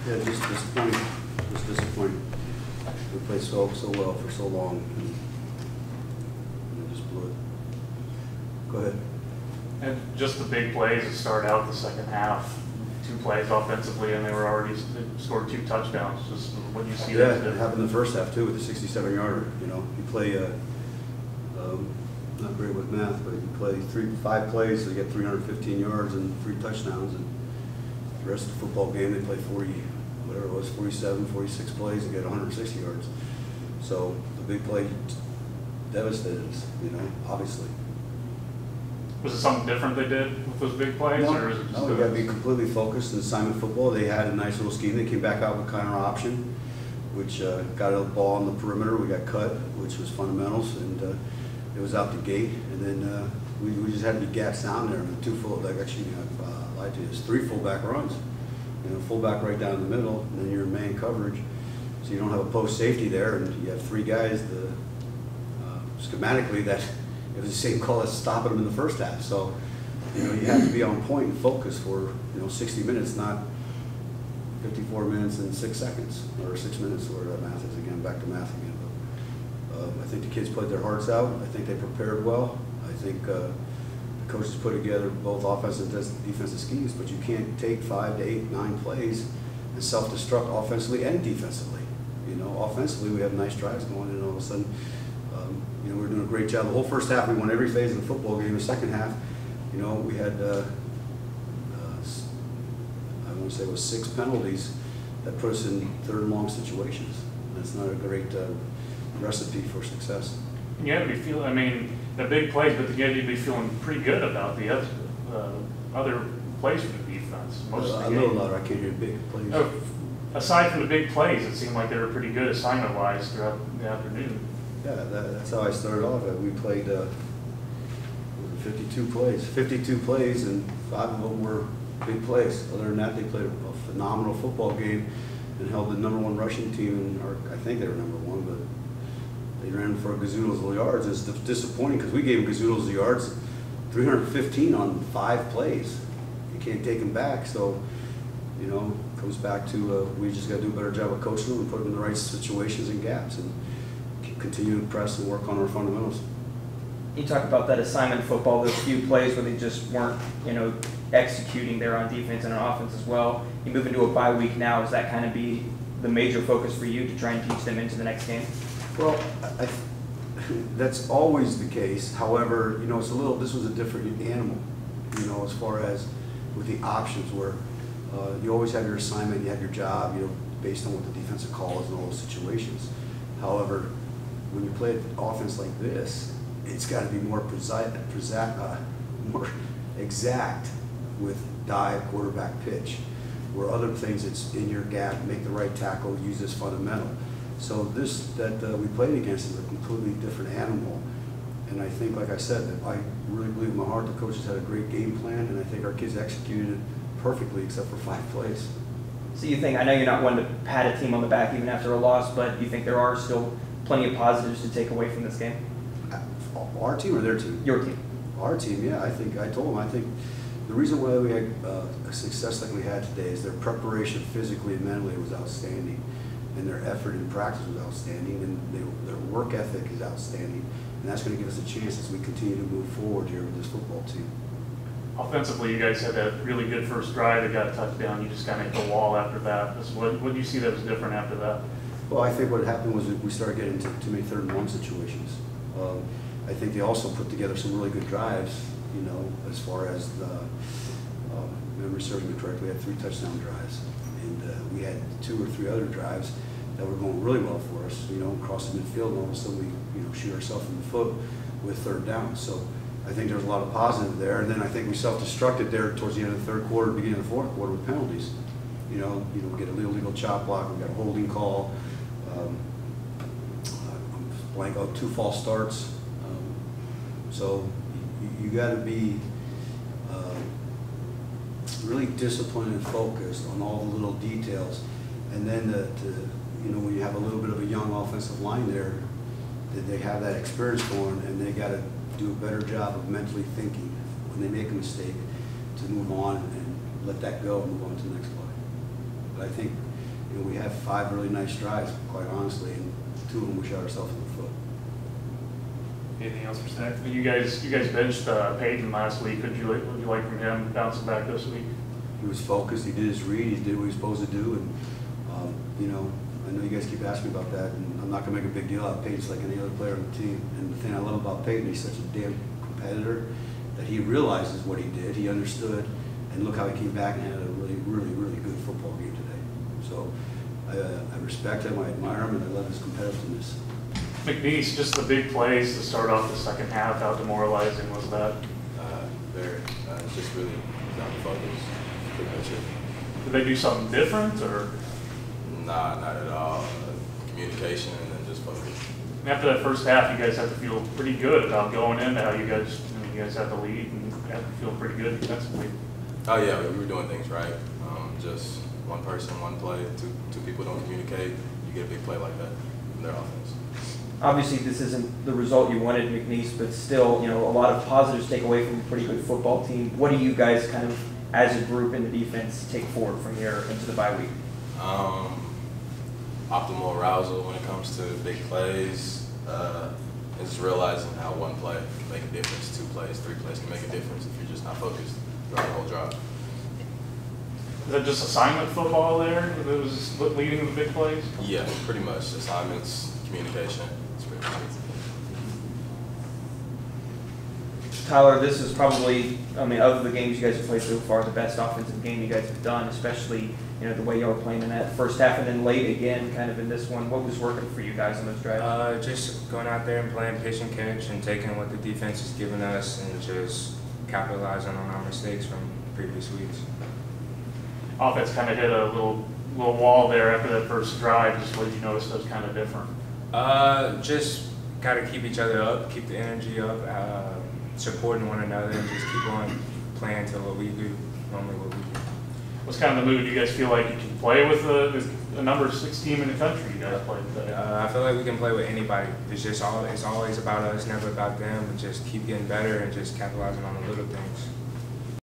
Yeah, just disappointing. Just disappointing. We played so well for so long, and we just blew it. Go ahead. And just the big plays that started out the second half. 2 plays offensively, and they scored 2 touchdowns. Just what you see. Yeah, it happened in the first half too with the 67-yarder. You know, you play not great with math, but you play 5 plays, so you get 315 yards and 3 touchdowns, and the rest of the football game they play 40, whatever it was, 47, 46 plays and get 160 yards. So the big play devastated us. You know, obviously. Was it something different they did with those big plays? No, or is it just we got to be completely focused in assignment football. They had a nice little scheme. They came back out with counter option, which got a ball on the perimeter. We got cut, which was fundamentals, and it was out the gate. And then we just had to be gaps down there. And 2 full, like actually, I lied to you, it's 3 fullback runs. You know, fullback right down the middle, and then you're in man coverage. So you don't have a post safety there, and you have 3 guys. Schematically, that it was the same call as stopping them in the first half. So, you know, you have to be on point and focus for 60 minutes, not 54 minutes and 6 seconds, or 6 minutes, or that math is again. Back to math again. But I think the kids played their hearts out. I think they prepared well. I think the coaches put together both offensive and defensive schemes, but you can't take 5 to 8, 9 plays and self-destruct offensively and defensively. You know, offensively we have nice drives going, and all of a sudden, you know, we're doing a great job. The whole first half we won every phase of the football game. The second half, you know, we had I want to say it was 6 penalties that put us in 3rd and long situations. That's not a great recipe for success. And you have to be feeling, I mean, the big plays, but you have to be feeling pretty good about the other plays for the defense. Most of the little louder, I can't hear big plays. Aside from the big plays, it seemed like they were pretty good assignment-wise throughout the afternoon. Yeah, that's how I started off. We played 52 plays. 52 plays, and 5 of them were big plays. Other than that, they played a phenomenal football game and held the #1 rushing team, or I think they were #1, but they ran for gazoodles of yards. It's disappointing because we gave them gazoodles of yards, 315 on 5 plays. You can't take them back, so, you know, it comes back to we just got to do a better job of coaching them and put them in the right situations and gaps, and continue to press and work on our fundamentals. You talk about that assignment football, those few plays where they just weren't, you know, executing there on defense and on offense as well. You move into a bye week now. Does that kind of be the major focus for you to try and teach them into the next game? Well, that's always the case. However, you know, this was a different animal, you know, as far as with the options where you always have your assignment, you have your job, you know, based on what the defensive call is in all those situations. However, when you play offense like this, it's got to be more more exact with dive, quarterback, pitch. Where other things, it's in your gap, make the right tackle, use this fundamental. So this that we played against is a completely different animal. And I think, like I said, that I really believe in my heart the coaches had a great game plan, and I think our kids executed it perfectly except for 5 plays. So you think, I know you're not one to pat a team on the back even after a loss, but you think there are still plenty of positives to take away from this game? Our team or their team? Your team. Our team, yeah. I told them, I think the reason why we had a success like we had today is their preparation physically and mentally was outstanding, and their effort in practice was outstanding, and their work ethic is outstanding, and that's going to give us a chance as we continue to move forward here with this football team. Offensively, you guys had that really good first drive that got a touchdown. You just kind of hit the wall after that. What do you see that was different after that? Well, I think what happened was that we started getting into too many 3rd and long situations. I think they also put together some really good drives, you know, as far as the, memory serves me correctly, we had 3 touchdown drives. And we had 2 or 3 other drives that were going really well for us, you know, across the midfield, and all of a sudden we, you know, shoot ourselves in the foot with 3rd down. So I think there's a lot of positive there. And then I think we self-destructed there towards the end of the 3rd quarter, beginning of the 4th quarter with penalties. You know, we get a illegal chop block, we got a holding call, blank out 2 false starts. So you got to be really disciplined and focused on all the little details, and then you know, when you have a little bit of a young offensive line there, that they have that experience going, and they got to do a better job of mentally thinking when they make a mistake to move on and let that go and move on to the next play. But I think you know, we had 5 really nice drives, quite honestly, and 2 of them we shot ourselves in the foot. Anything else for Stec? You guys benched Peyton last week. What did you like from him bouncing back this week? He was focused, he did his read, he did what he was supposed to do, and, you know, I know you guys keep asking me about that, and I'm not going to make a big deal out of Peyton. He's like any other player on the team. And the thing I love about Peyton, he's such a damn competitor that he realizes what he did, he understood, and look how he came back and had a really, really, really good football game today. So I respect him, I admire him, and I love his competitiveness. McNeese, just the big plays to start off the second half. How demoralizing was that? Very. It's just really down to focus. Pretty much it. Did they do something different, or? Nah, not at all. Communication and then just focus. And after that first half, you guys had to feel pretty good about going into how you guys had the lead and had to feel pretty good defensively. Oh yeah, we were doing things right. Just one person, one play. Two people don't communicate. You get a big play like that from their offense. Obviously, this isn't the result you wanted, McNeese, but still, you know, a lot of positives to take away from a pretty good football team. What do you guys kind of, as a group in the defense, take forward from here into the bye week? Optimal arousal when it comes to big plays. And just realizing how one play can make a difference, 2 plays, 3 plays can make a difference if you're just not focused throughout the whole drive. Is that just assignment football there? It was leading the big plays? Yeah, pretty much. Assignments, communication. It's pretty much it. Tyler, this is probably, I mean, of the games you guys have played so far, the best offensive game you guys have done, especially, you know, the way y'all were playing in that first half and then late again kind of in this one. What was working for you guys on those drives? Just going out there and playing pitch and catch and taking what the defense is giving us and just capitalizing on our mistakes from previous weeks. Offense kind of hit a little wall there after that first drive. Just what you noticed that was kind of different? Just got to keep each other up, keep the energy up, supporting one another, and just keep on playing to what we do, normally what we do. What's kind of the mood? Do you guys feel like you can play with the number 6 team in the country you guys played today? I feel like we can play with anybody. It's just it's always about us, never about them, and just keep getting better and just capitalizing on the little things.